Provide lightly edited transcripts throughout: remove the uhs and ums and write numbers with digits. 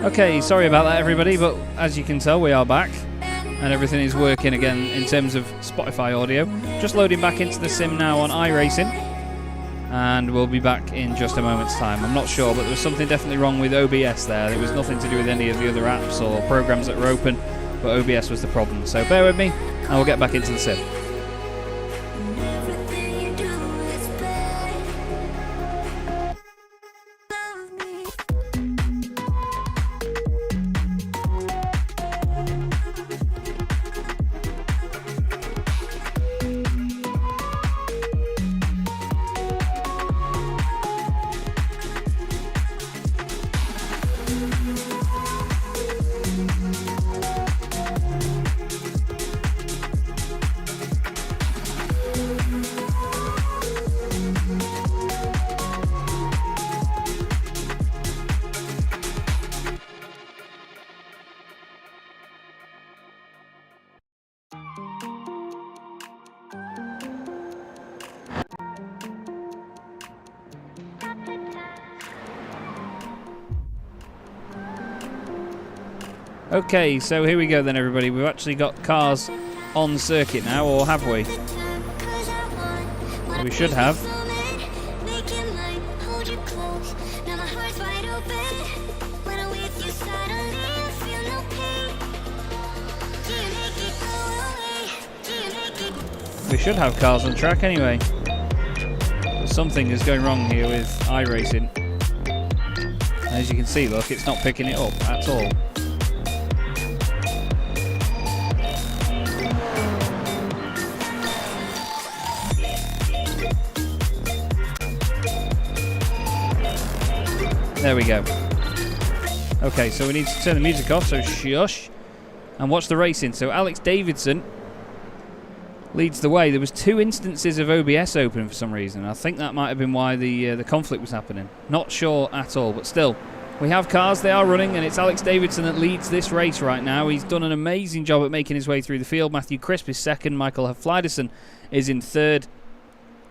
Okay, sorry about that everybody, but as you can tell we are back and everything is working again in terms of Spotify audio. Just loading back into the sim now on iRacing, and we'll be back in just a moment's time. I'm not sure, but there was something definitely wrong with OBS there. It was nothing to do with any of the other apps or programs that were open, but OBS was the problem. So bear with me and we'll get back into the sim. Okay, so here we go then everybody. We've actually got cars on circuit now, or have we? We should have. We should have cars on track anyway. But something is going wrong here with iRacing. As you can see, look, it's not picking it up at all. There we go. Okay, so we need to turn the music off, so shush. And watch the racing. So Alex Davidson leads the way. There was 2 instances of OBS open for some reason. I think that might have been why the conflict was happening. Not sure at all, but still. We have cars, they are running, and it's Alex Davidson that leads this race right now. He's done an amazing job at making his way through the field. Matthew Crisp is second, Michael Hafliderson is in third.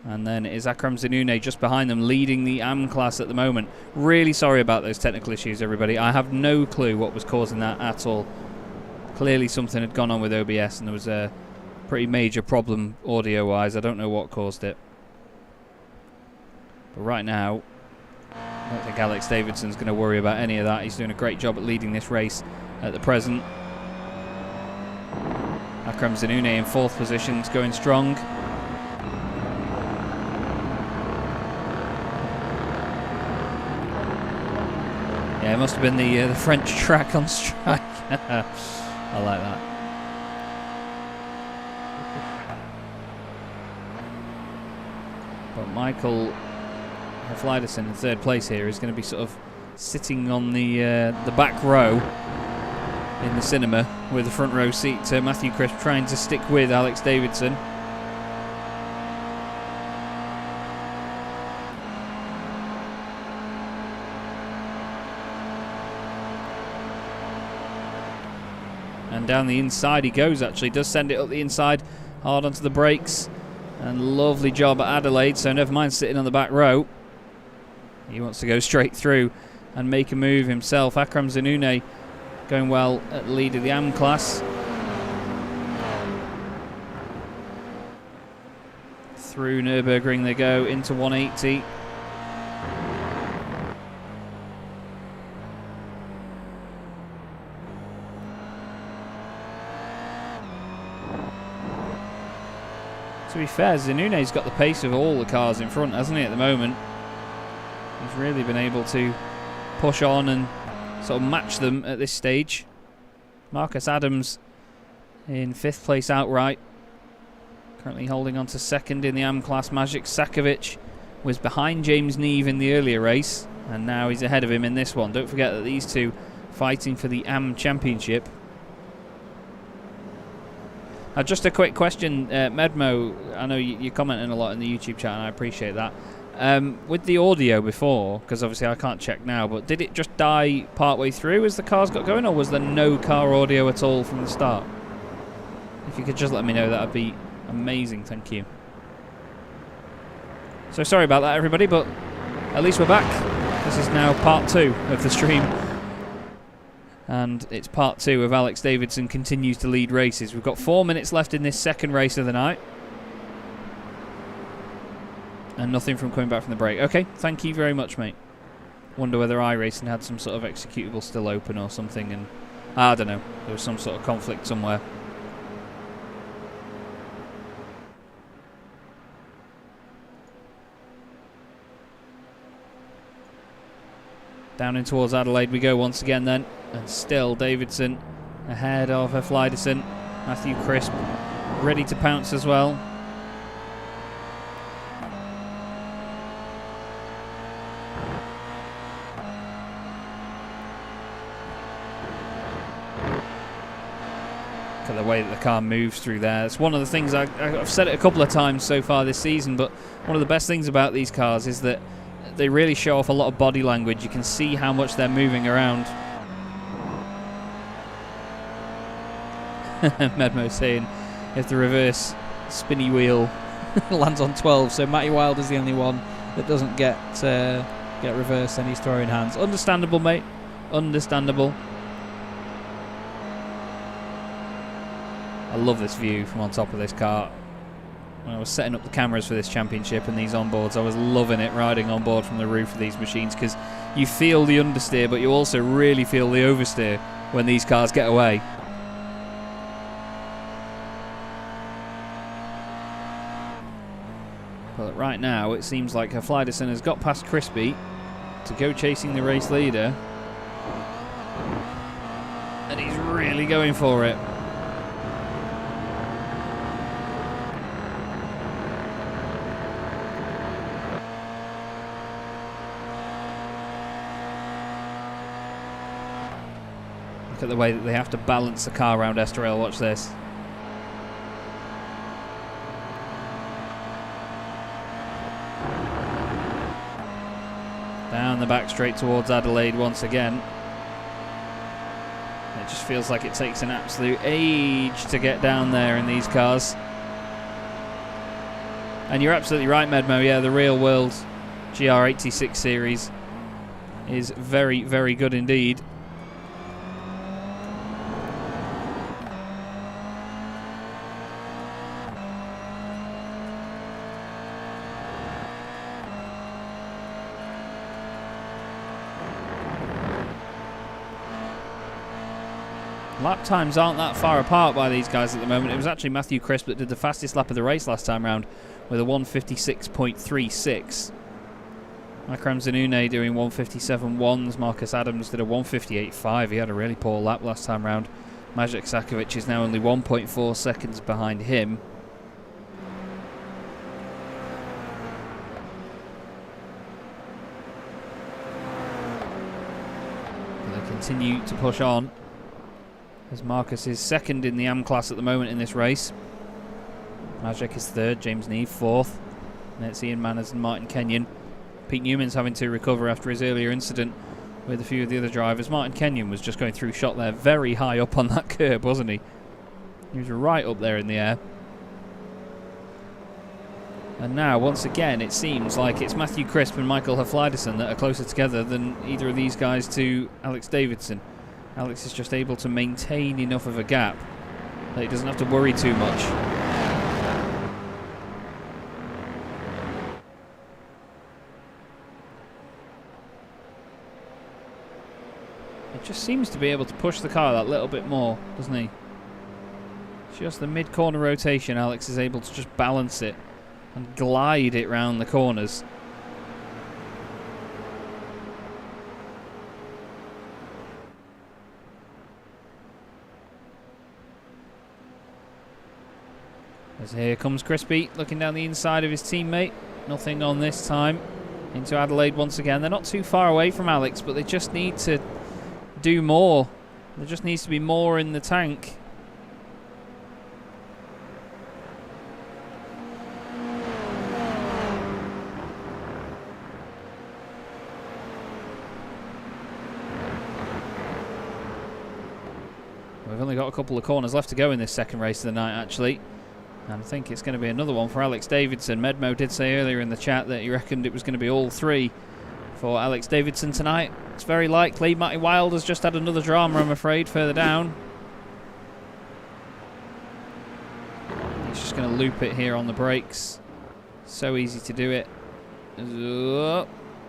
And then is Akram Zinune just behind them, leading the AM class at the moment. Really sorry about those technical issues, everybody. I have no clue what was causing that at all. Clearly something had gone on with OBS, and there was a pretty major problem audio-wise. I don't know what caused it. But right now, I don't think Alex Davidson's going to worry about any of that. He's doing a great job at leading this race at the present. Akram Zinune in 4th position, is going strong. Yeah, it must have been the French track on strike. I like that. But Michael Hafliderson in 3rd place here is going to be sort of sitting on the back row in the cinema with the front row seat. Matthew Crisp trying to stick with Alex Davidson. And down the inside he goes, actually. Does send it up the inside, hard onto the brakes. And lovely job at Adelaide, so never mind sitting on the back row. He wants to go straight through and make a move himself. Akram Zinune going well at the lead of the AM class. Through Nürburgring they go into 180. To be fair, Zinune's got the pace of all the cars in front, hasn't he, at the moment? He's really been able to push on and sort of match them at this stage. Marcus Adams in 5th place outright. Currently holding on to 2nd in the AM class. Maciej Sakovic was behind James Neve in the earlier race, and now he's ahead of him in this one. Don't forget that these two fighting for the AM Championship. Just a quick question, Medmo, I know you're commenting a lot in the YouTube chat and I appreciate that. With the audio before, because obviously I can't check now, but did it just die partway through as the cars got going, or was there no car audio at all from the start? If you could just let me know, that would be amazing, thank you. So sorry about that everybody, but at least we're back. This is now part 2 of the stream. And it's part 2 of Alex Davidson continues to lead races. We've got 4 minutes left in this second race of the night. And nothing from coming back from the break. Okay, thank you very much, mate. Wonder whether iRacing had some sort of executable still open or something, and I don't know, there was some sort of conflict somewhere. Down in towards Adelaide we go once again then, and still Davidson ahead of Haflidason. Matthew Crisp ready to pounce as well. Look at the way that the car moves through there. It's one of the things, I've said it a couple of times so far this season, but one of the best things about these cars is that they really show off a lot of body language. You can see how much they're moving around. Medmo saying if the reverse spinny wheel lands on 12, so Matty Wilder's the only one that doesn't get reversed and he's throwing hands. Understandable, mate. Understandable. I love this view from on top of this car. When I was setting up the cameras for this championship and these onboards, I was loving it riding on board from the roof of these machines, because you feel the understeer, but you also really feel the oversteer when these cars get away. But right now, it seems like Haflidason has got past Crispy to go chasing the race leader. And he's really going for it. Look at the way that they have to balance the car around Estoril. Watch this. Down the back straight towards Adelaide once again. It just feels like it takes an absolute age to get down there in these cars. And you're absolutely right, Medmo. Yeah, the real world GR86 series is very, very good indeed. Lap times aren't that far apart by these guys at the moment. It was actually Matthew Crisp that did the fastest lap of the race last time round with a 1:56.36. Akram Zanune doing 1:57.1s. Marcus Adams did a 1:58.5. He had a really poor lap last time round. Maciej Sakovic is now only 1.4 seconds behind him. They continue to push on, as Marcus is second in the AM class at the moment in this race. Maciej is third, James Neve fourth. And it's Ian Manners and Martin Kenyon. Pete Newman's having to recover after his earlier incident with a few of the other drivers. Martin Kenyon was just going through shot there, very high up on that curb, wasn't he? He was right up there in the air. And now, once again, it seems like it's Matthew Crisp and Michael Haflidason that are closer together than either of these guys to Alex Davidson. Alex is just able to maintain enough of a gap that he doesn't have to worry too much. He just seems to be able to push the car that little bit more, doesn't he? Just the mid-corner rotation, Alex is able to just balance it and glide it round the corners. As here comes Crispy, looking down the inside of his teammate. Nothing on this time. Into Adelaide once again. They're not too far away from Alex, but they just need to do more. There just needs to be more in the tank. We've only got a couple of corners left to go in this second race of the night, actually. And I think it's going to be another one for Alex Davidson. Medmo did say earlier in the chat that he reckoned it was going to be all three for Alex Davidson tonight. It's very likely. Matty Wilde has just had another drama, I'm afraid, further down. He's just going to loop it here on the brakes. So easy to do it.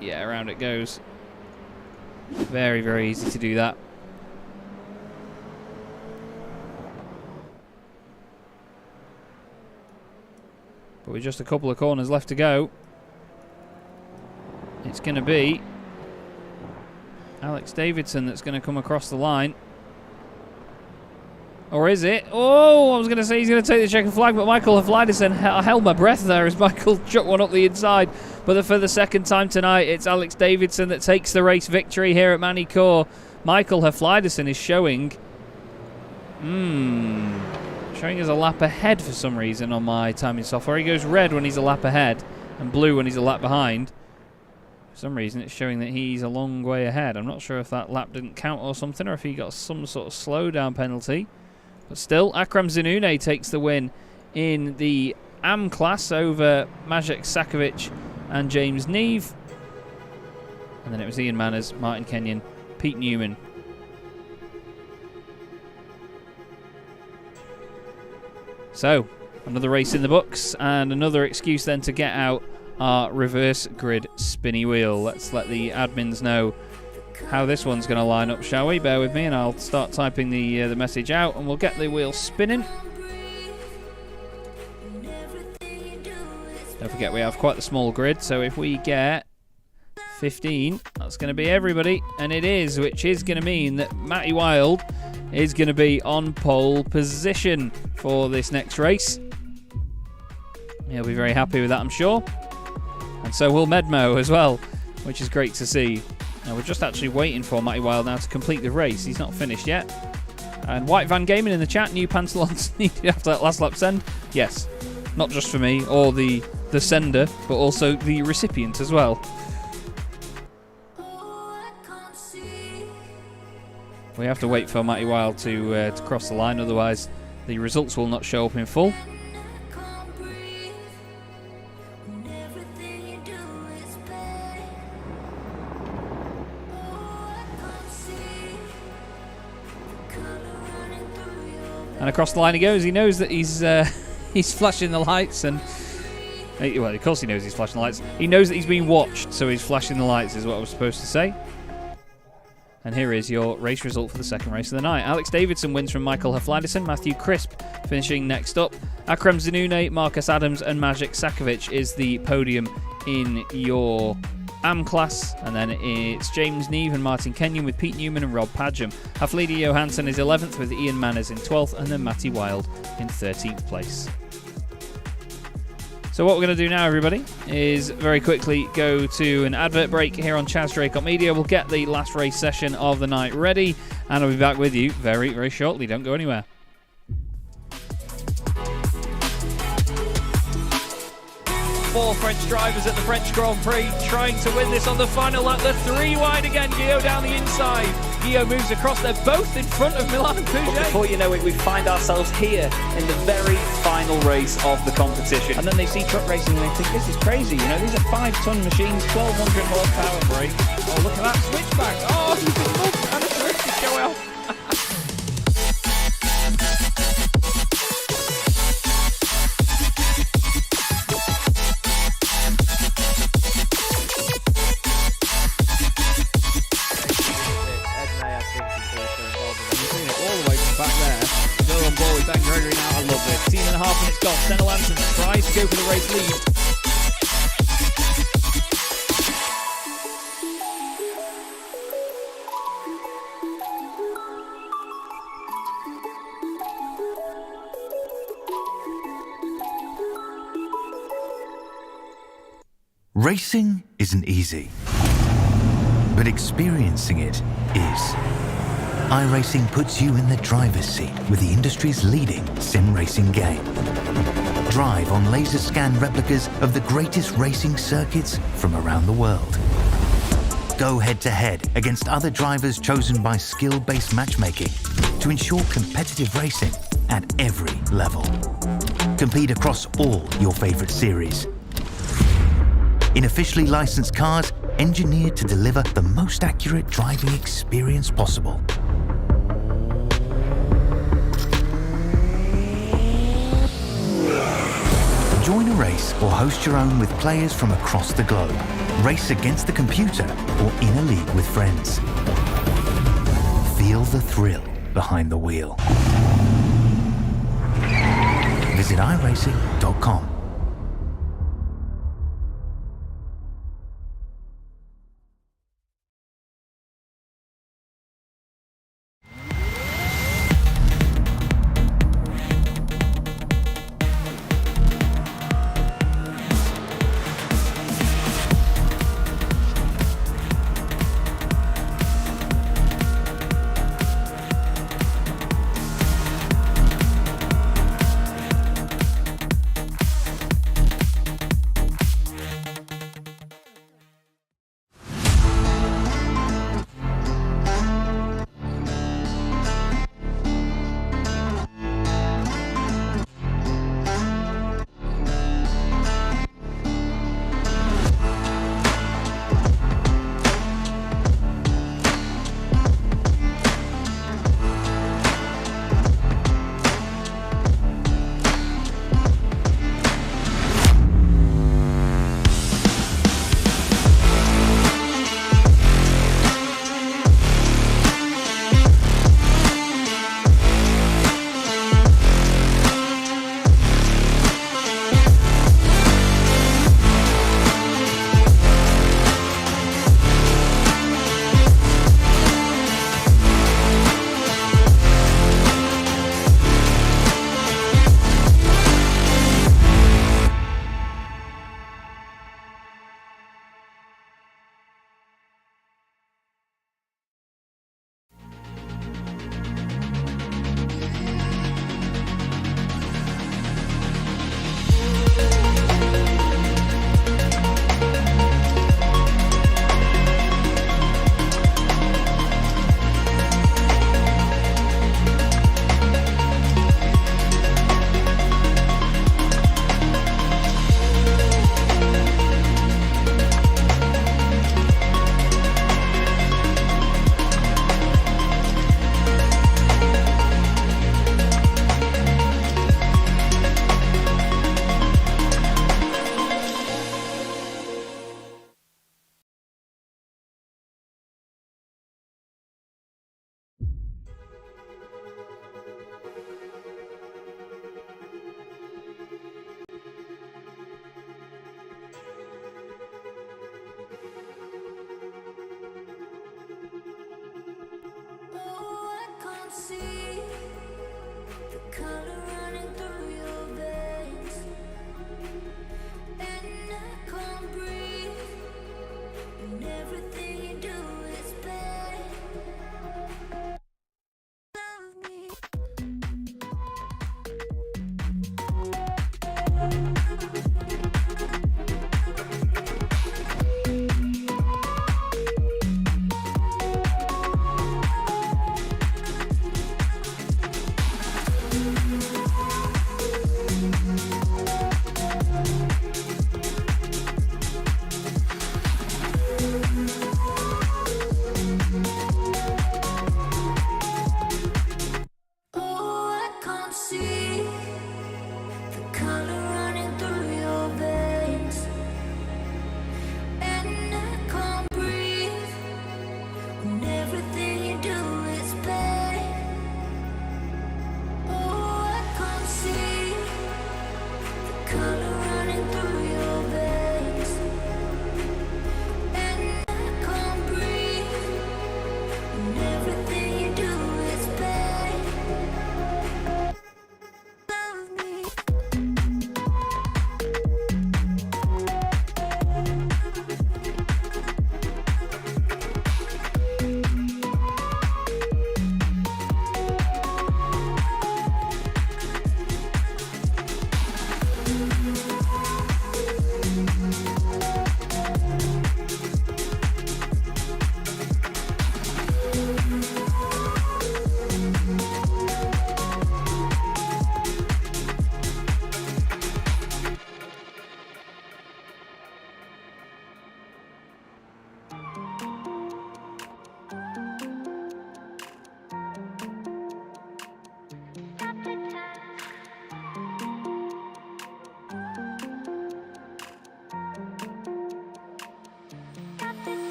Yeah, around it goes. Very, very easy to do that. But with just a couple of corners left to go, it's going to be Alex Davidson that's going to come across the line. Or is it? Oh, I was going to say he's going to take the checkered flag, but Michael Haflidason, I held my breath there as Michael chucked one up the inside. But for the second time tonight, it's Alex Davidson that takes the race victory here at Magny-Cours. Michael Haflidason is showing as a lap ahead for some reason on my timing software. He goes red when he's a lap ahead and blue when he's a lap behind. For some reason it's showing that he's a long way ahead. I'm not sure if that lap didn't count or something, or if he got some sort of slowdown penalty. But still, Akram Zinune takes the win in the AM class over Maciej Sakovic and James Neve. And then it was Ian Manners, Martin Kenyon, Pete Newman. So, another race in the books, and another excuse then to get out our reverse grid spinny wheel. Let's let the admins know how this one's going to line up, shall we? Bear with me and I'll start typing the message out, and we'll get the wheel spinning. Don't forget we have quite the small grid, so if we get 15, that's going to be everybody, and it is, which is going to mean that Matty Wilde is going to be on pole position for this next race. He'll be very happy with that, I'm sure. And so will Medmo as well, which is great to see. Now we're just actually waiting for Matty Wilde now to complete the race. He's not finished yet. And White Van Gaming in the chat, new pantaloons needed after that last lap send. Yes, not just for me or the sender, but also the recipient as well. We have to wait for Matty Wilde to cross the line, otherwise the results will not show up in full. And across the line he goes. He knows that he's flashing the lights, and well, of course he knows he's flashing the lights. He knows that he's being watched, so he's flashing the lights, is what I was supposed to say. And here is your race result for the second race of the night. Alex Davidson wins from Michael Haflidason. Matthew Crisp finishing next up. Akram Zinune, Marcus Adams and Maciej Sakovic is the podium in your AM class. And then it's James Neve and Martin Kenyon with Pete Newman and Rob Padgham. Haflida Johansson is 11th with Ian Manners in 12th, and then Matty Wilde in 13th place. So what we're going to do now, everybody, is very quickly go to an advert break here on Chaz Draycott Media. We'll get the last race session of the night ready, and I'll be back with you very, very shortly. Don't go anywhere. Four French drivers at the French Grand Prix trying to win this on the final lap. The three wide again. Guillaume down the inside. Guillaume moves across. They're both in front of Milan and Pouget. Before you know it, we find ourselves here in the very final race of the competition. And then they see truck racing and they think, this is crazy. You know, these are 5-ton machines, 1,200 horsepower brake. Oh, look at that switchback. Oh, he's been mugged and a drift is going off. Gregory now, I love this. 10.5 minutes gone. Senna Lanson tries to go for the race lead. Racing isn't easy, but experiencing it is. iRacing puts you in the driver's seat with the industry's leading sim racing game. Drive on laser scan replicas of the greatest racing circuits from around the world. Go head-to-head against other drivers chosen by skill-based matchmaking to ensure competitive racing at every level. Compete across all your favorite series. In officially licensed cars engineered to deliver the most accurate driving experience possible. Join a race or host your own with players from across the globe. Race against the computer or in a league with friends. Feel the thrill behind the wheel. Visit iRacing.com.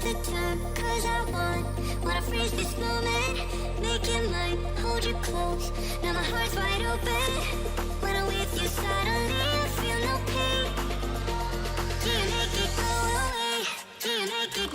the time, 'cause I wanna freeze this moment. Make it mine, hold you close. Now my heart's wide open. When I'm with you, suddenly I feel no pain. Do you make it go away? Do you make it?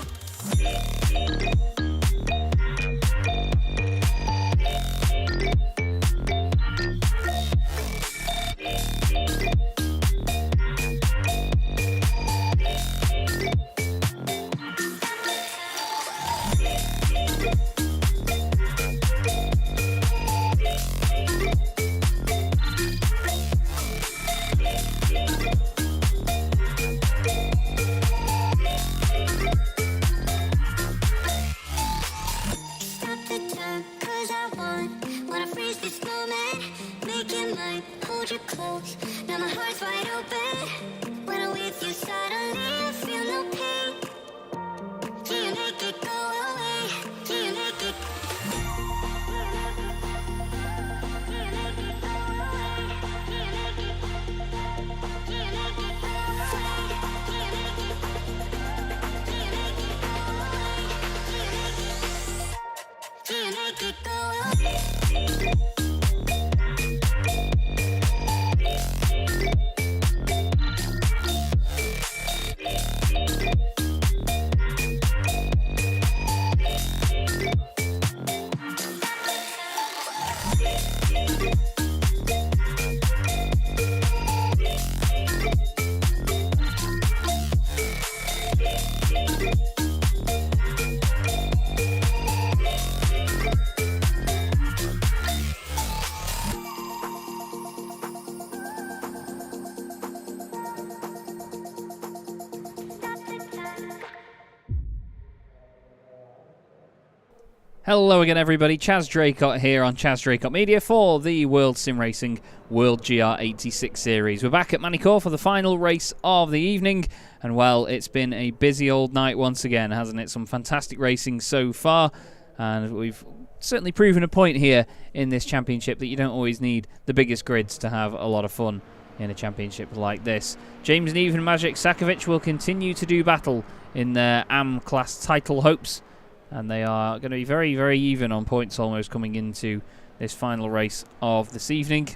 Hello again, everybody. Chaz Draycott here on Chaz Draycott Media for the World Sim Racing World GR86 Series. We're back at Magny-Cours for the final race of the evening, and well, it's been a busy old night once again, hasn't it? Some fantastic racing so far, and we've certainly proven a point here in this championship that you don't always need the biggest grids to have a lot of fun in a championship like this. James Neave and Magny-Cours will continue to do battle in their AM class title hopes, and they are going to be very, very even on points almost coming into this final race of this evening.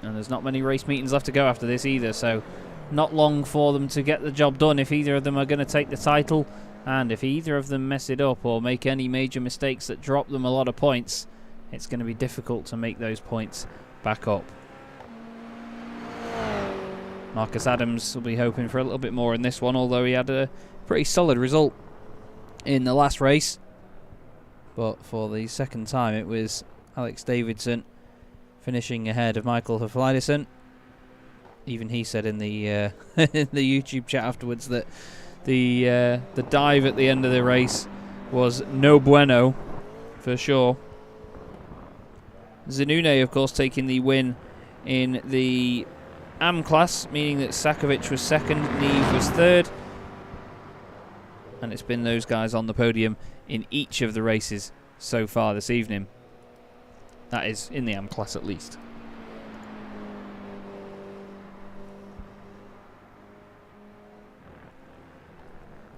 And there's not many race meetings left to go after this either, so not long for them to get the job done if either of them are going to take the title. And if either of them mess it up or make any major mistakes that drop them a lot of points, it's going to be difficult to make those points back up. Marcus Adams will be hoping for a little bit more in this one, although he had a pretty solid result in the last race. But for the second time, it was Alex Davidson finishing ahead of Michael Hafliderson. Even he said in the in the YouTube chat afterwards that the dive at the end of the race was no bueno for sure. Zanune, of course, taking the win in the AM class, meaning that Sakovic was second, Neve was third. And it's been those guys on the podium in each of the races so far this evening. That is in the AM class at least.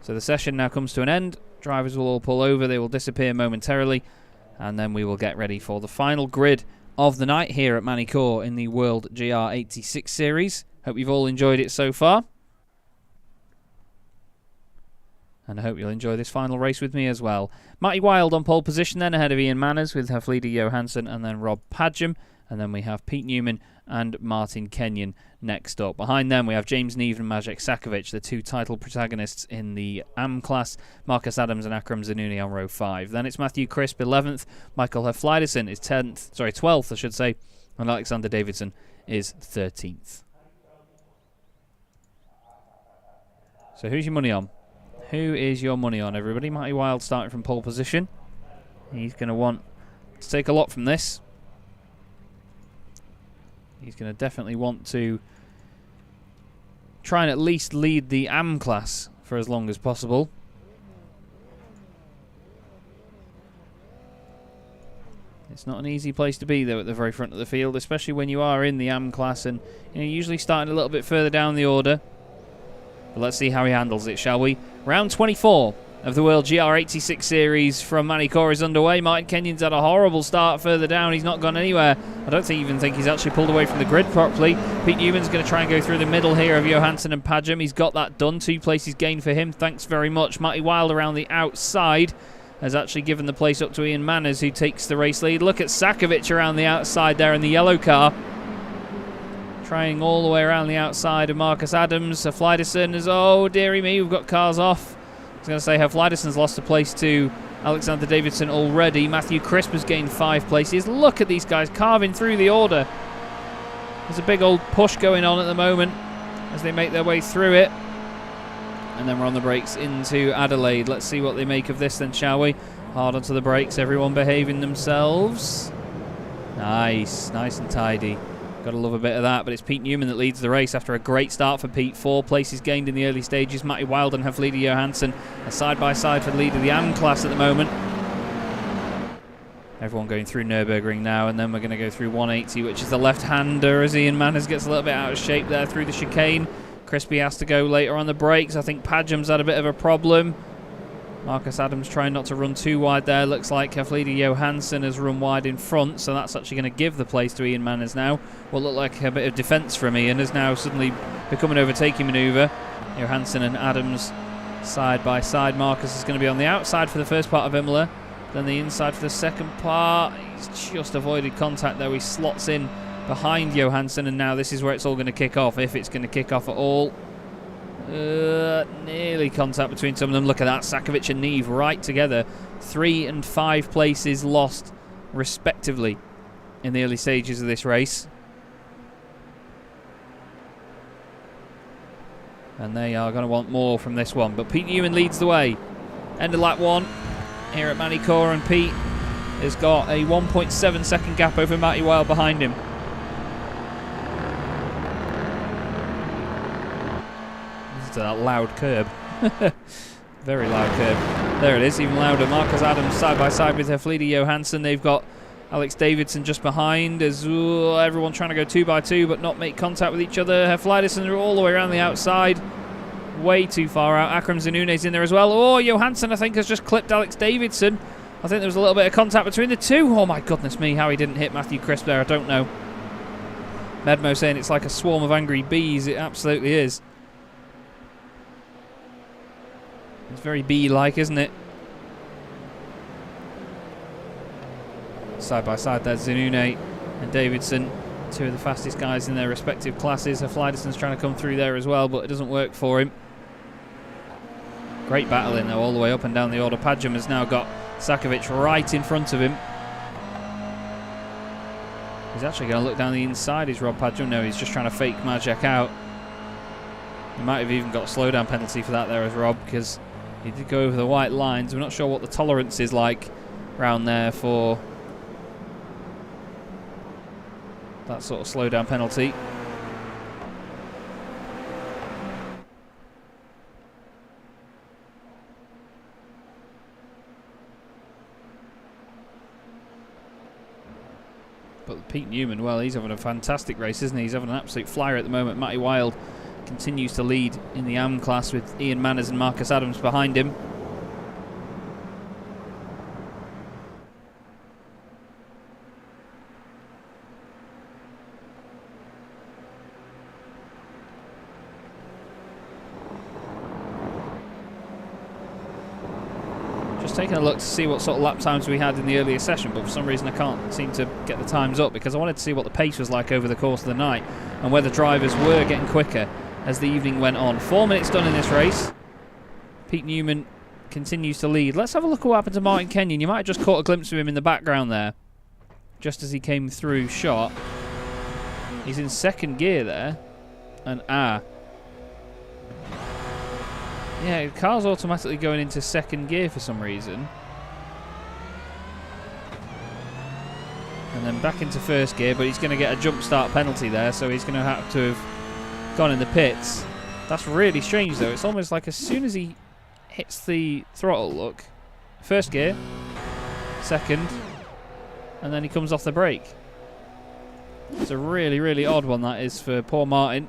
So the session now comes to an end. Drivers will all pull over, they will disappear momentarily, and then we will get ready for the final grid of the night here at Magny-Cours in the World GR86 Series. Hope you've all enjoyed it so far. And I hope you'll enjoy this final race with me as well. Matty Wilde on pole position then, ahead of Ian Manners with Haflider Johansson and then Rob Padgham. And then we have Pete Newman and Martin Kenyon next up. Behind them we have James Neave and Majek Sakovic, the two title protagonists in the AM class. Marcus Adams and Akram Zanouni on row 5. Then it's Matthew Crisp 11th. Michael Hafliderson is 12th, I should say. And Alexander Davidson is 13th. So who's your money on? Who is your money on, everybody? Matty Wilde starting from pole position. He's going to want to take a lot from this. He's going to definitely want to try and at least lead the AM class for as long as possible. It's not an easy place to be, though, at the very front of the field, especially when you are in the AM class and you're usually starting a little bit further down the order. But let's see how he handles it, shall we? Round 24 of the World GR86 Series from Magny-Cours is underway. Martin Kenyon's had a horrible start further down. He's not gone anywhere. I don't even think he's actually pulled away from the grid properly. Pete Newman's going to try and go through the middle here of Johansson and Padgham. He's got that done. 2 places gained for him. Thanks very much. Matty Wilde around the outside has actually given the place up to Ian Manners, who takes the race lead. Look at Sakovic around the outside there in the yellow car. Trying all the way around the outside of Marcus Adams. Flyderson is, oh dearie me, we've got cars off. I was going to say Flyderson's lost a place to Alexander Davidson already. Matthew Crisp has gained 5 places. Look at these guys carving through the order. There's a big old push going on at the moment as they make their way through it. And then we're on the brakes into Adelaide. Let's see what they make of this then, shall we? Hard onto the brakes, everyone behaving themselves. Nice and tidy. Got to love a bit of that, but it's Pete Newman that leads the race after a great start for Pete. 4 places gained in the early stages. Matty Wilde and Haflider Johansson are side by side for the lead of the AM class at the moment. Everyone going through Nürburgring now, and then we're going to go through 180, which is the left-hander as Ian Manners gets a little bit out of shape there through the chicane. Crispy has to go later on the brakes. I think Padgham's had a bit of a problem. Marcus Adams trying not to run too wide there. Looks like Haflider Johansson has run wide in front, so that's actually going to give the place to Ian Manners now. What looked like a bit of defence from Ian has now suddenly become an overtaking manoeuvre. Johansson and Adams side by side. Marcus is going to be on the outside for the first part of Imola, then the inside for the second part. He's just avoided contact though. He slots in behind Johansson, and now this is where it's all going to kick off, if it's going to kick off at all. Nearly contact between some of them. Look at that, Sakovic and Neve right together. 3 and 5 places lost respectively in the early stages of this race. And they are going to want more from this one. But Pete Newman leads the way. End of lap 1 here at Magny-Cours, and Pete has got a 1.7 second gap over Matty Wilde behind him. To that loud curb. Very loud curb. There it is, even louder. Marcus Adams side by side with Haflider Johansson. They've got Alex Davidson just behind as everyone trying to go 2 by 2 but not make contact with each other. Hafliderson are all the way around the outside. Way too far out. Akram Zanune's in there as well. Oh, Johansson I think has just clipped Alex Davidson. I think there was a little bit of contact between the two. Oh my goodness me, how he didn't hit Matthew Crisp there, I don't know. Medmo saying it's like a swarm of angry bees. It absolutely is. It's very bee-like, isn't it? Side by side, there's Zanune and Davidson, 2 of the fastest guys in their respective classes. Flyderson's trying to come through there as well, but it doesn't work for him. Great battling though, all the way up and down the order. Padgham has now got Sakovic right in front of him. He's actually going to look down the inside, is Rob Padgham. No, he's just trying to fake Majek out. He might have even got a slowdown penalty for that there as Rob, because he did go over the white lines. We're not sure what the tolerance is like around there for that sort of slowdown penalty. But Pete Newman, well, he's having a fantastic race, isn't he? He's having an absolute flyer at the moment. Matty Wilde continues to lead in the AM class with Ian Manners and Marcus Adams behind him. Just taking a look to see what sort of lap times we had in the earlier session, but for some reason I can't seem to get the times up because I wanted to see what the pace was like over the course of the night and whether drivers were getting quicker as the evening went on. 4 minutes done in this race. Pete Newman continues to lead. Let's have a look at what happened to Martin Kenyon. You might have just caught a glimpse of him in the background there, just as he came through shot. He's in second gear there. And yeah, the car's automatically going into second gear for some reason. And then back into first gear, but he's going to get a jump start penalty there, so he's going to have to have gone in the pits. That's really strange though. It's almost like as soon as he hits the throttle, look, first gear, second, and then he comes off the brake. It's a really, really odd one that is for poor Martin.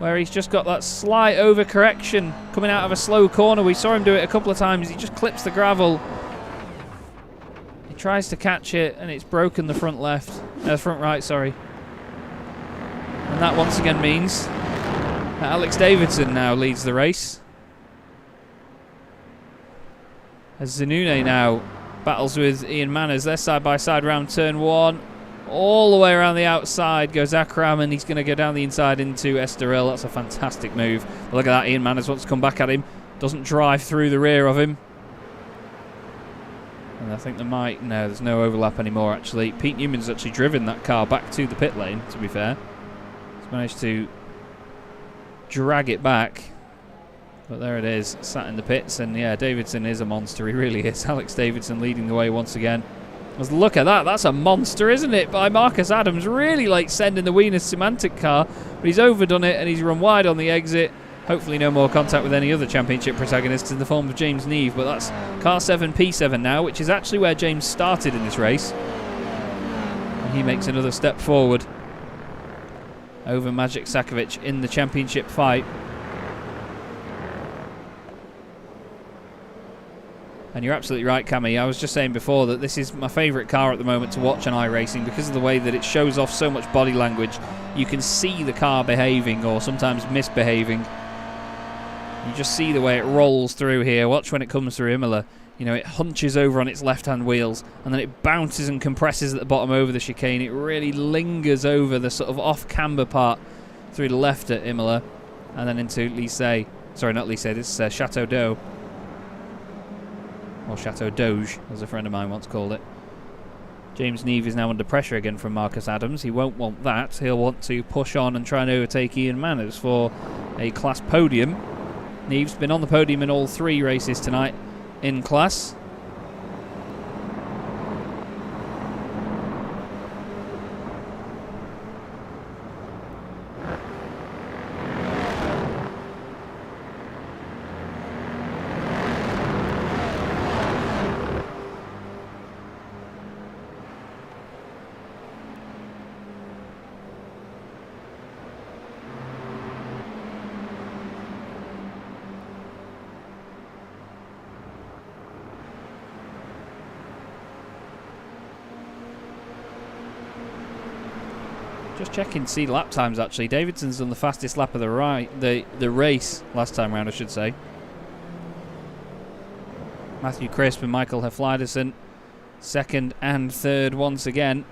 where he's just got that slight overcorrection coming out of a slow corner. We saw him do it a couple of times. He just clips the gravel. He tries to catch it, and it's broken the front right, sorry. And that once again means that Alex Davidson now leads the race, as Zanune now battles with Ian Manners. They're side by side round turn 1. All the way around the outside goes Akram, and he's going to go down the inside into Estoril. That's a fantastic move. But look at that, Ian Manners wants to come back at him. Doesn't drive through the rear of him. And I think there's no overlap anymore actually. Pete Newman's actually driven that car back to the pit lane, to be fair. He's managed to drag it back. But there it is, sat in the pits. And yeah, Davidson is a monster, he really is. Alex Davidson leading the way once again. Look at that, that's a monster, isn't it? By Marcus Adams, really like sending the Wiener Semantic car. But he's overdone it and he's run wide on the exit. Hopefully no more contact with any other championship protagonists in the form of James Neve. But that's car 7, P7 now, which is actually where James started in this race. And he makes another step forward over Magic Sakovic in the championship fight. And you're absolutely right, Cammy. I was just saying before that this is my favourite car at the moment to watch on iRacing because of the way that it shows off so much body language. You can see the car behaving or sometimes misbehaving. You just see the way it rolls through here. Watch when it comes through Imola. You know, it hunches over on its left-hand wheels and then it bounces and compresses at the bottom over the chicane. It really lingers over the sort of off-camber part through the left at Imola and then into Lycée. Sorry, not Lycée, this is Chateau d'Eau. Or Chateau Doge, as a friend of mine once called it. James Neve is now under pressure again from Marcus Adams. He won't want that. He'll want to push on and try and overtake Ian Manners for a class podium. Neve's been on the podium in all 3 races tonight in class. Just checking to see lap times actually. Davidson's done the fastest lap of the race last time round, I should say. Matthew Crisp and Michael Hefliderson second and third once again.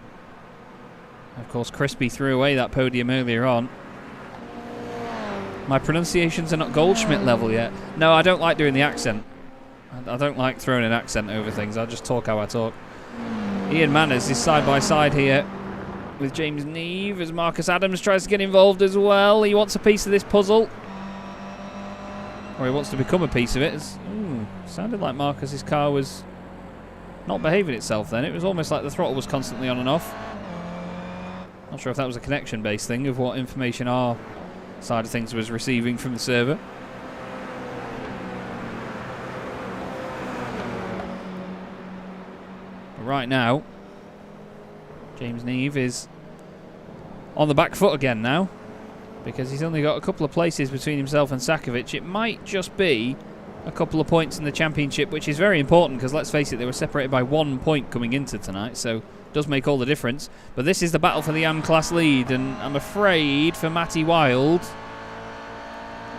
Of course, Crispy threw away that podium earlier on. My pronunciations are not Goldschmidt level yet. No, I don't like doing the accent. I don't like throwing an accent over things. I just talk how I talk. Ian Manners is side by side here with James Neve as Marcus Adams tries to get involved as well. He wants a piece of this puzzle. Or he wants to become a piece of it. Sounded like Marcus's car was not behaving itself then. It was almost like the throttle was constantly on and off. Not sure if that was a connection-based thing of what information our side of things was receiving from the server. But right now, James Neve is on the back foot again now because he's only got a couple of places between himself and Sakovic. It might just be a couple of points in the championship, which is very important because let's face it, they were separated by 1 point coming into tonight, so it does make all the difference. But this is the battle for the AM class lead, and I'm afraid for Matty Wild,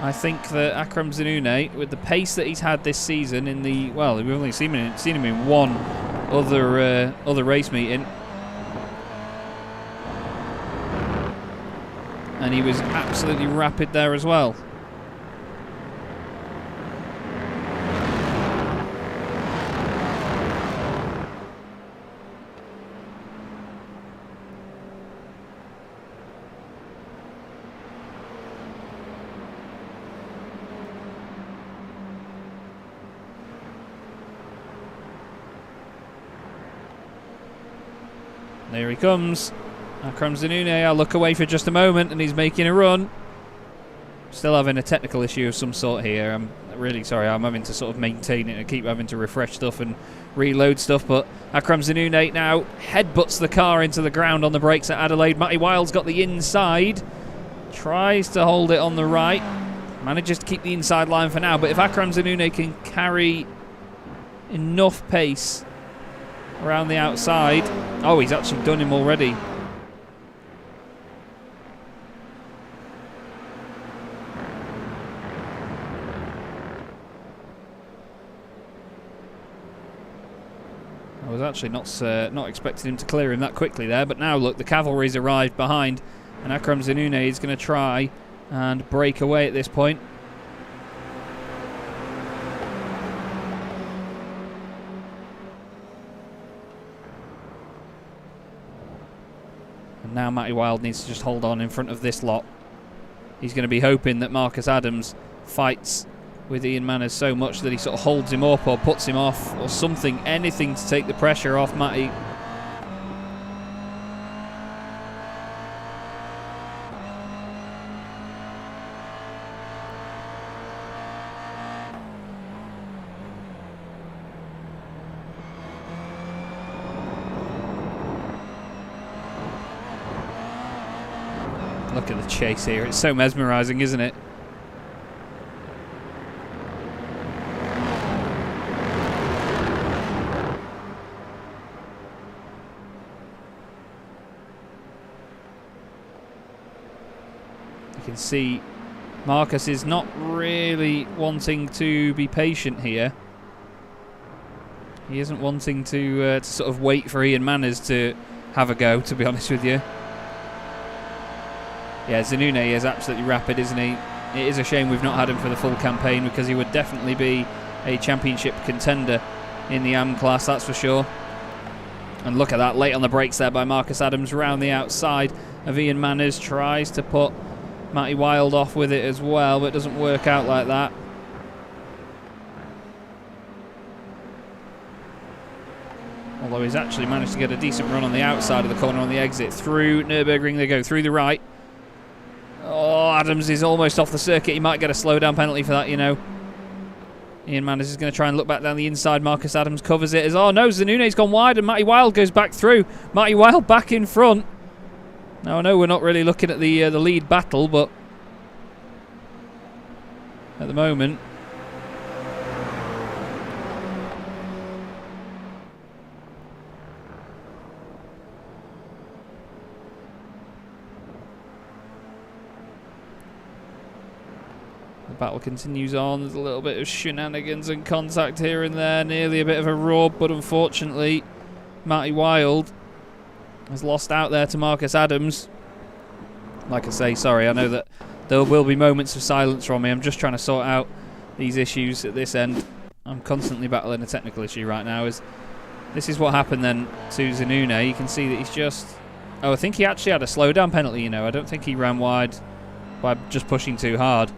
I think that Akram Zanune, with the pace that he's had this season in the, well, we've only seen him in one other race meeting, and he was absolutely rapid there as well. There he comes. Akram Zanune, I'll look away for just a moment and he's making a run. Still having a technical issue of some sort here. I'm really sorry, I'm having to sort of maintain it and keep having to refresh stuff and reload stuff, but Akram Zanune now headbutts the car into the ground on the brakes at Adelaide. Matty Wild's got the inside. Tries to hold it on the right. Manages to keep the inside line for now. But if Akram Zanoune can carry enough pace around the outside... Oh, he's actually done him already. I was actually not expecting him to clear him that quickly there, but now look, the cavalry's arrived behind, and Akram Zanoune is going to try and break away at this point. And now Matty Wilde needs to just hold on in front of this lot. He's going to be hoping that Marcus Adams fights with Ian Manners so much that he sort of holds him up or puts him off or something, anything to take the pressure off Matty. Look at the chase here, it's so mesmerising, isn't it? You can see Marcus is not really wanting to be patient here. He isn't wanting to sort of wait for Ian Manners to have a go, to be honest with you. Yeah, Zanoune is absolutely rapid, isn't he? It is a shame we've not had him for the full campaign, because he would definitely be a championship contender in the AM class, that's for sure. And look at that, late on the brakes there by Marcus Adams, round the outside of Ian Manners, tries to put Matty Wilde off with it as well, but it doesn't work out like that. Although he's actually managed to get a decent run on the outside of the corner on the exit. Through Nürburgring they go, through the right. Oh, Adams is almost off the circuit. He might get a slowdown penalty for that, you know. Ian Manners is going to try and look back down the inside. Marcus Adams covers it as, oh no, Zanoune's gone wide and Matty Wilde goes back through. Matty Wilde back in front. Now I know we're not really looking at the lead battle, but at the moment, the battle continues on. There's a little bit of shenanigans and contact here and there, nearly a bit of a rub, but unfortunately Matty Wilde has lost out there to Marcus Adams. Like I say, sorry, I know that there will be moments of silence from me. I'm just trying to sort out these issues at this end. I'm constantly battling a technical issue right now. This is what happened then to Zanoune. You can see that he's just... Oh, I think he actually had a slowdown penalty, you know. I don't think he ran wide by just pushing too hard.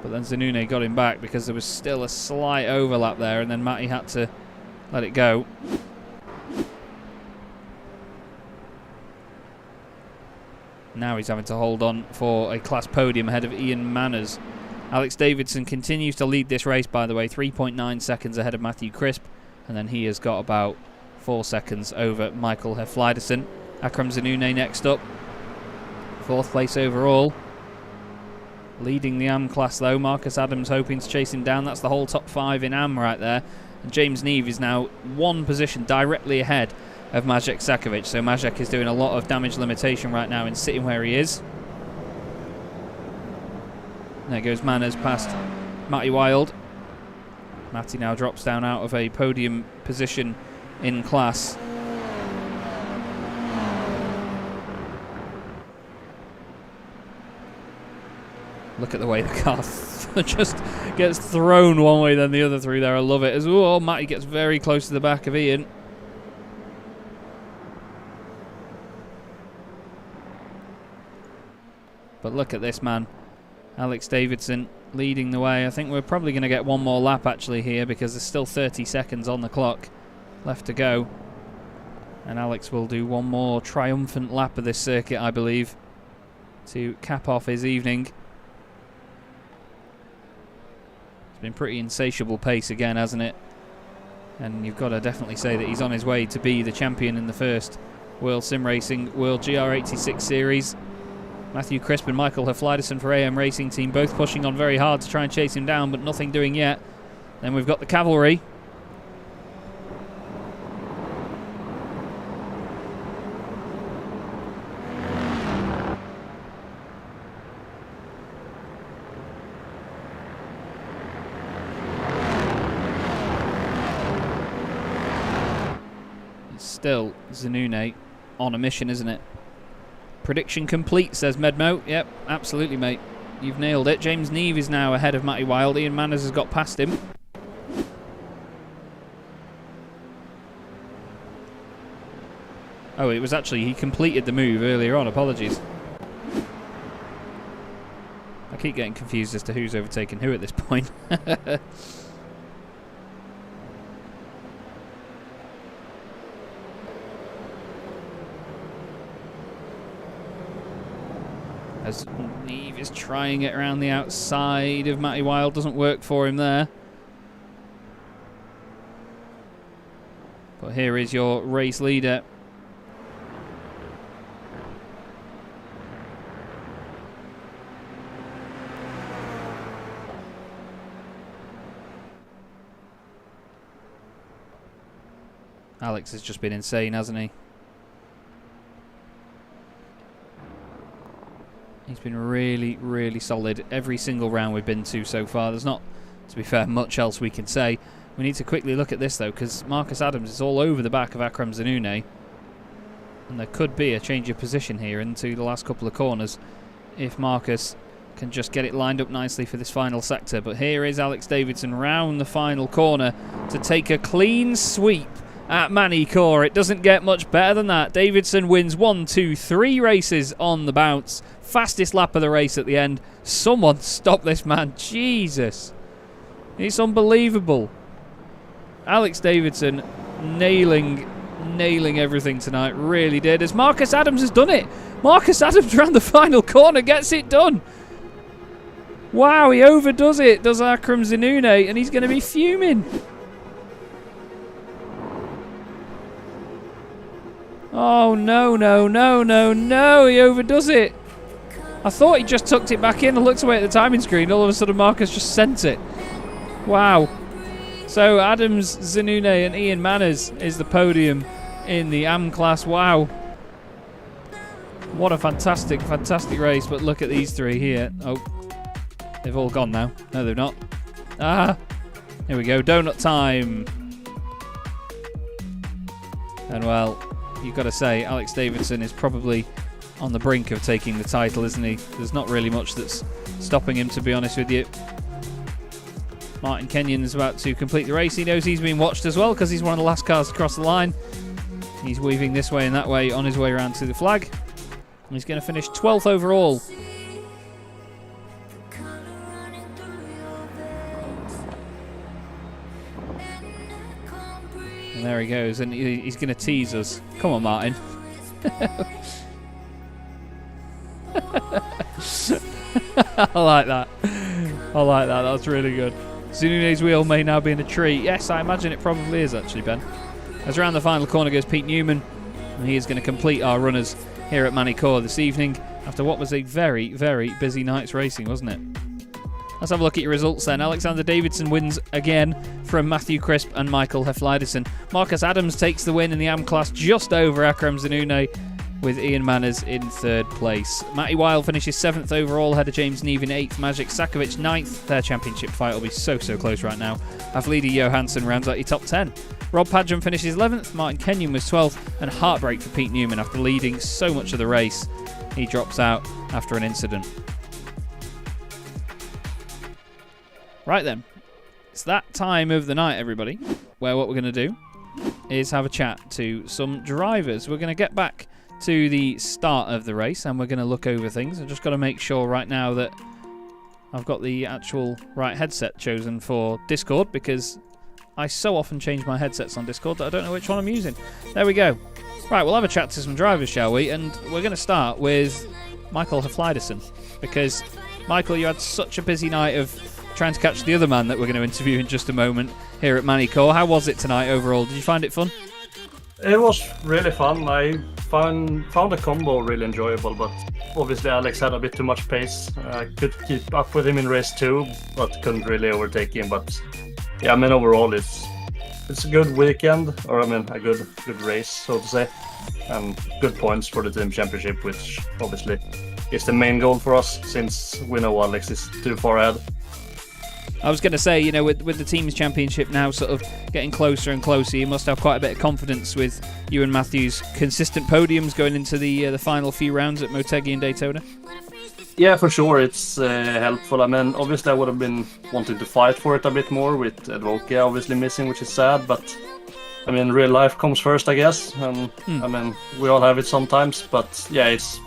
But then Zanoune got him back because there was still a slight overlap there, and then Matty had to let it go. Now he's having to hold on for a class podium ahead of Ian Manners. Alex Davidson continues to lead this race, by the way, 3.9 seconds ahead of Matthew Crisp, and then he has got about 4 seconds over Michael Hefliderson. Akram Zanoune next up, 4th place overall. Leading the AM class though, Marcus Adams hoping to chase him down. That's the whole top 5 in AM right there. And James Neve is now 1 position directly ahead of Maciej Sakovic. So Maciej is doing a lot of damage limitation right now and sitting where he is. There goes Manners past Matty Wilde. Matty now drops down out of a podium position in class. Look at the way the car just gets thrown one way then the other through there. I love it. As oh, Matty gets very close to the back of Ian. But look at this man, Alex Davidson leading the way. I think we're probably going to get one more lap actually here, because there's still 30 seconds on the clock left to go. And Alex will do one more triumphant lap of this circuit, I believe, to cap off his evening. It's been pretty insatiable pace again, hasn't it? And you've got to definitely say that he's on his way to be the champion in the first World Sim Racing World GR86 Series. Matthew Crisp and Michael Hafliderson for AM Racing Team, both pushing on very hard to try and chase him down, but nothing doing yet. Then we've got the cavalry. It's still Zanune on a mission, isn't it? Prediction complete, says Medmo. Yep, absolutely, mate. You've nailed it. James Neve is now ahead of Matty Wilde. Ian Manners has got past him. Oh, it was actually, he completed the move earlier on. Apologies. I keep getting confused as to who's overtaken who at this point. As Neve is trying it around the outside of Matty Wilde, doesn't work for him there. But here is your race leader. Alex has just been insane, hasn't he? He's been really, really solid every single round we've been to so far. There's not, to be fair, much else we can say. We need to quickly look at this, though, because Marcus Adams is all over the back of Akram Zanune. And there could be a change of position here into the last couple of corners if Marcus can just get it lined up nicely for this final sector. But here is Alex Davidson round the final corner to take a clean sweep at Magny-Cours. It doesn't get much better than that. Davidson wins 1, 2, 3 races on the bounce. Fastest lap of the race at the end. Someone stop this man. Jesus. It's unbelievable. Alex Davidson nailing everything tonight. Really did. As Marcus Adams has done it. Marcus Adams around the final corner gets it done. Wow, he overdoes it. Does Akram Zanune, and he's going to be fuming. Oh, no, no, no, no, no. He overdoes it. I thought he just tucked it back in. I looked away at the timing screen. All of a sudden, Marcus just sent it. Wow. So, Adams, Zanune, and Ian Manners is the podium in the AM class. Wow. What a fantastic, fantastic race. But look at these three here. Oh, they've all gone now. No, they're not. Ah, here we go. Donut time. And, well, you've got to say, Alex Davidson is probably on the brink of taking the title, isn't he? There's not really much that's stopping him, to be honest with you. Martin Kenyon's about to complete the race. He knows he's been watched as well because he's one of the last cars to cross the line. He's weaving this way and that way on his way around to the flag. He's going to finish 12th overall. And there he goes, and he's going to tease us. Come on, Martin. I like that. I like that. That's really good. Zanune's wheel may now be in a tree. Yes, I imagine it probably is, actually, Ben. As around the final corner goes Pete Newman, and he is going to complete our runners here at Magny-Cours this evening after what was a very, very busy night's racing, wasn't it? Let's have a look at your results then. Alexander Davidson wins again from Matthew Crisp and Michael Hafliderson. Marcus Adams takes the win in the AM class just over Akram Zanune, with Ian Manners in 3rd place. Matty Wilde finishes 7th overall, ahead of James Neve in 8th. Magic Sakovic 9th. Their championship fight will be so close right now. Aflidi Johansson rounds out your top 10. Rob Padgham finishes 11th. Martin Kenyon was 12th. And heartbreak for Pete Newman after leading so much of the race. He drops out after an incident. Right then. It's that time of the night, everybody, where what we're going to do is have a chat to some drivers. We're going to get back to the start of the race and we're going to look over things. I've just got to make sure right now that I've got the actual right headset chosen for Discord, because I so often change my headsets on Discord that I don't know which one I'm using. There we go. Right, we'll have a chat to some drivers, shall we? And we're going to start with Michael Hafliderson, because Michael, you had such a busy night of trying to catch the other man that we're going to interview in just a moment here at Magny-Cours. How was it tonight overall? Did you find it fun? It was really fun. I found the combo really enjoyable, but obviously Alex had a bit too much pace. Could keep up with him in race 2, but couldn't really overtake him. But yeah, I mean, overall it's a good weekend, or I mean a good race, so to say, and good points for the team championship, which obviously is the main goal for us since we know Alex is too far ahead. I was going to say, you know, with the team's championship now sort of getting closer and closer, you must have quite a bit of confidence with you and Matthew's consistent podiums going into the final few rounds at Motegi and Daytona. Yeah, for sure, it's helpful. I mean, obviously I would have been wanting to fight for it a bit more with Edvokia obviously missing, which is sad, but I mean, real life comes first, I guess, and I mean, we all have it sometimes, but yeah, it's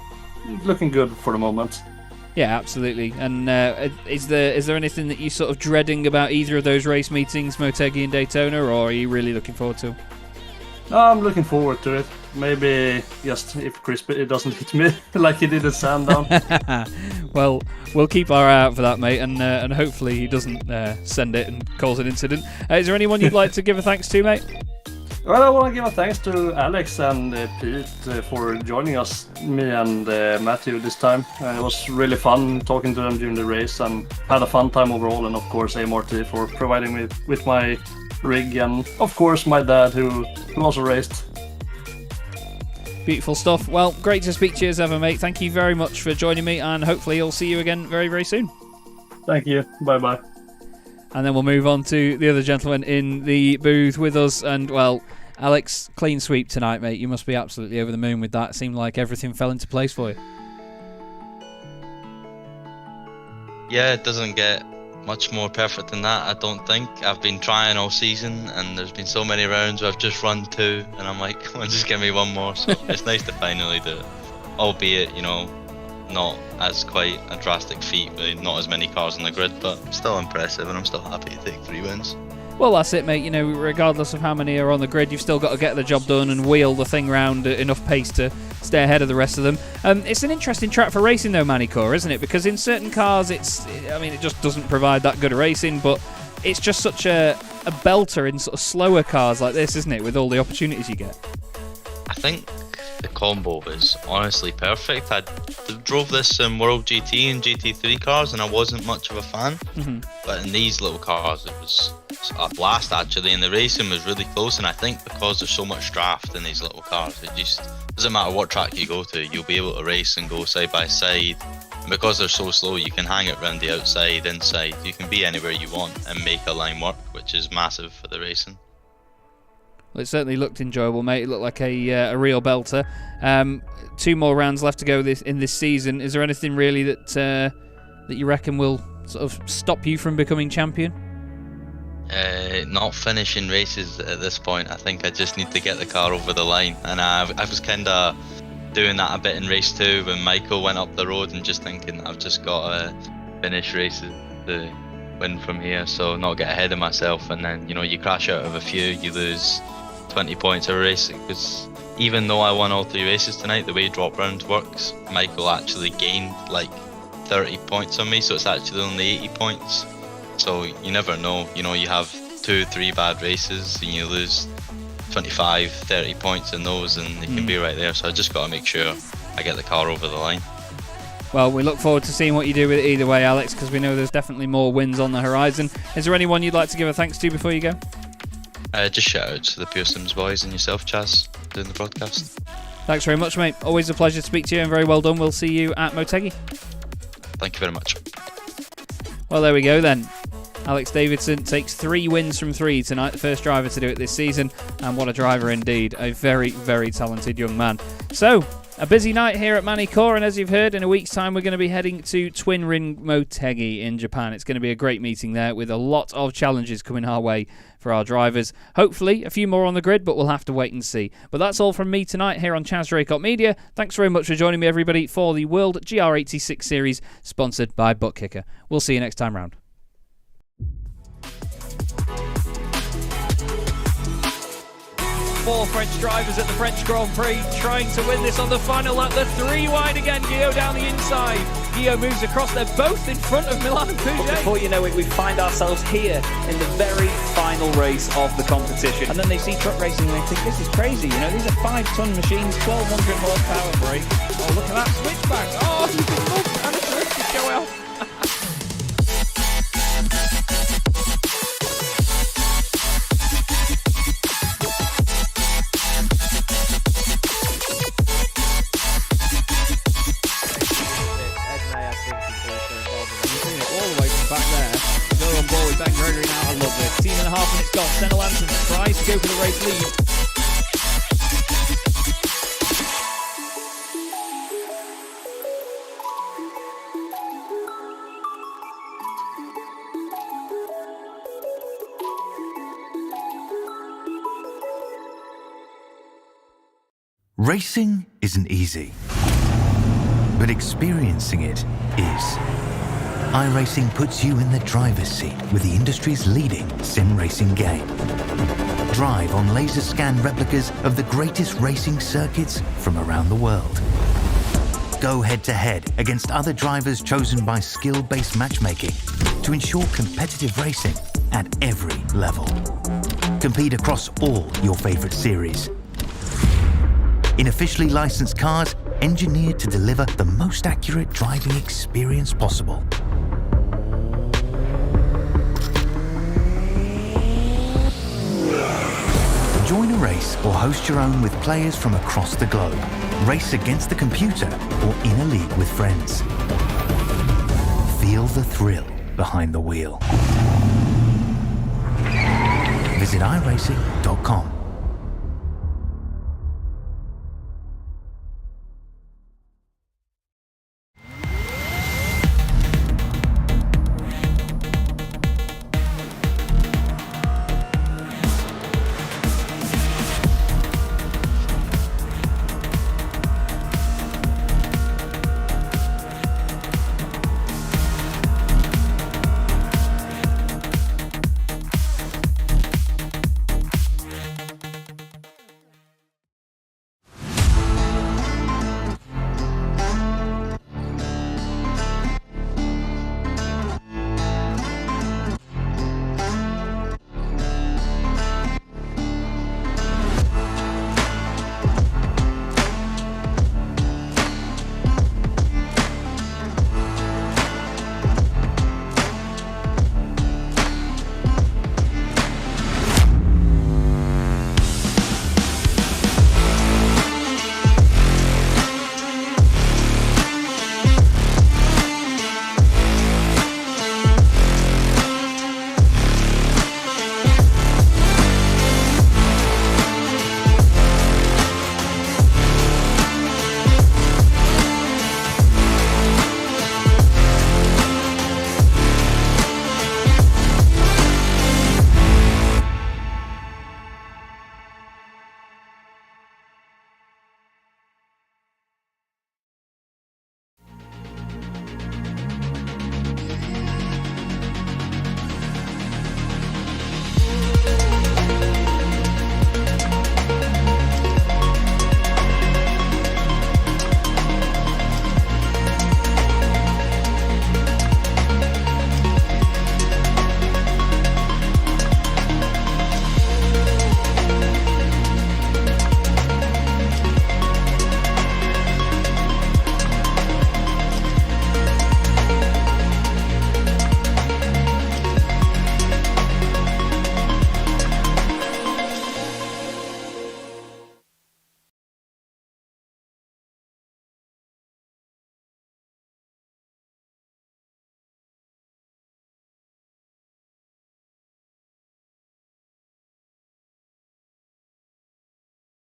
looking good for the moment. Yeah, absolutely. And is there anything that you're sort of dreading about either of those race meetings, Motegi and Daytona, or are you really looking forward to them? I'm looking forward to it. Maybe just if Chris doesn't hit me like he did at Sandown. Well, we'll keep our eye out for that, mate, and hopefully he doesn't send it and cause an incident. Is there anyone you'd like to give a thanks to, mate? Well, I want to give a thanks to Alex and Pete for joining us, me and Matthew this time. It was really fun talking to them during the race and had a fun time overall, and of course AMRT for providing me with my rig, and of course my dad who also raced. Beautiful stuff. Well, great to speak to you as ever, mate. Thank you very much for joining me, and hopefully I'll see you again very, very soon. Thank you. Bye-bye. And then we'll move on to the other gentleman in the booth with us. And, well, Alex, clean sweep tonight, mate. You must be absolutely over the moon with that. It seemed like everything fell into place for you. Yeah, it doesn't get much more perfect than that, I don't think. I've been trying all season, and there's been so many rounds where I've just run 2, and I'm like, come on, just give me one more. So it's nice to finally do it. Albeit, you know, not as quite a drastic feat, with not as many cars on the grid, but still impressive, and I'm still happy to take 3 wins. Well, that's it, mate. You know, regardless of how many are on the grid, you've still got to get the job done and wheel the thing round at enough pace to stay ahead of the rest of them. It's an interesting track for racing, though, Magny-Cours, isn't it? Because in certain cars, it just doesn't provide that good a racing, but it's just such a belter in sort of slower cars like this, isn't it, with all the opportunities you get? I think the combo was honestly perfect. I drove this in World GT and GT3 cars, and I wasn't much of a fan. But in these little cars, it was a blast actually, and the racing was really close. And I think because there's so much draft in these little cars, it just doesn't matter what track you go to, you'll be able to race and go side by side. And because they're so slow, you can hang it around the outside, inside. You can be anywhere you want and make a line work, which is massive for the racing. Well, it certainly looked enjoyable, mate. It looked like a real belter. 2 more rounds left to go in this season. Is there anything really that you reckon will sort of stop you from becoming champion? Not finishing races at this point. I think I just need to get the car over the line, and I was kind of doing that a bit in race 2 when Michael went up the road, and just thinking I've just got to finish races to win from here, so not get ahead of myself. And then, you know, you crash out of a few, you lose 20 points a race, because even though I won all 3 races tonight, the way drop round works, Michael actually gained like 30 points on me, so it's actually only 80 points. So you never know, you know, you have 2-3 bad races and you lose 25-30 points in those, and they can be right there. So I just got to make sure I get the car over the line. Well, we look forward to seeing what you do with it either way, Alex, because we know there's definitely more wins on the horizon. Is there anyone you'd like to give a thanks to before you go? Just shout out to the Pure Sims boys and yourself, Chaz, doing the broadcast. Thanks very much, mate. Always a pleasure to speak to you, and very well done. We'll see you at Motegi. Thank you very much. Well, there we go then. Alex Davidson takes 3 wins from 3 tonight, the first driver to do it this season, and what a driver indeed. A very, very talented young man. So, a busy night here at Magny-Cours, and as you've heard, in a week's time we're going to be heading to Twin Ring Motegi in Japan. It's going to be a great meeting there with a lot of challenges coming our way for our drivers. Hopefully a few more on the grid, but we'll have to wait and see. But that's all from me tonight here on Chaz Draycott Media. Thanks very much for joining me, everybody, for the World GR86 Series, sponsored by Butt Kicker. We'll see you next time round. 4 French drivers at the French Grand Prix trying to win this on the final lap. The 3 wide again, Guillaume down the inside. Gio moves across. They're both in front of Milan and Peugeot. Before you know it, we find ourselves here in the very final race of the competition. And then they see truck racing and they think, this is crazy. You know, these are 5-ton machines, 1,200 horsepower brake. Oh, look at that switchback. Oh, you can look and a drift to show off. Back there, go on ball with Ben Gregory now. I love this. 10.5 minutes gone. Senna Lanson tries to go for the race lead. Racing isn't easy, but experiencing it is. iRacing puts you in the driver's seat with the industry's leading sim racing game. Drive on laser scan replicas of the greatest racing circuits from around the world. Go head to head against other drivers chosen by skill-based matchmaking to ensure competitive racing at every level. Compete across all your favorite series. In officially licensed cars, engineered to deliver the most accurate driving experience possible. Join a race or host your own with players from across the globe. Race against the computer or in a league with friends. Feel the thrill behind the wheel. Visit iRacing.com.